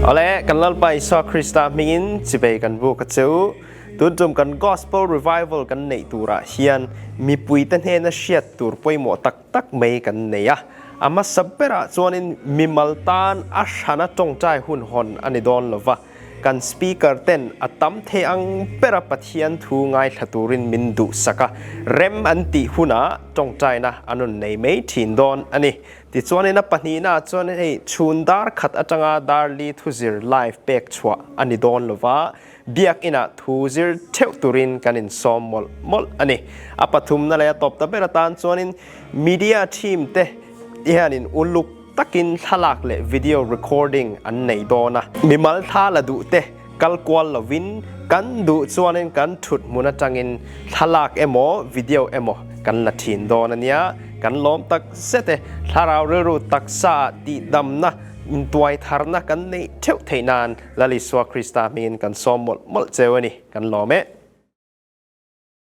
เอาละกันเล่าไปสอคริสต์มินจะไปกันบุกเจ้าตุนจมกัน gospel revival กันในตัวระเฮียนมีปุยตันเฮนเชียดตัวป่วยหมอตักไม่กันเนี่ยอามาสับเปร่าส่วนนี้มิมัลตันอาชนะจงใจหุ่นหอนอันนี้โดนลว่ากันสปีกเกอร์เต้นอัตมเทอังเปร่าปัทยันทูngaithlaตุรินมินดุสกะเร็มอันติหุ่นะจงใจนะอันนั้นในไม่ถินโดนอันนี้ที่ส่วนนี้นะปนีนะส่วนนี้ชุนดาร์ขัดอัจงาดาร์ลีทุซิร์ไลฟ์เบกชัวอันนี้โดนลว่าBiak Inahทุซิร์เท่าturinกันinsawm mawlhอันนี้อาปฐุมนั่นแหละตบตะเบรตานส่วนนี้มีเดียทีมเตะhian uluk takin thlala le video recording an nei dona Mimal thala du te kalkwal lovin kan du chuanin kan thut muna tangin thlala emo video emo kan la thin dona nia kan lom tak sete tharau ru tak sa ti damna tuai tharna kan nei theuh theinan laliswa krista min kan som mol chewani kan lome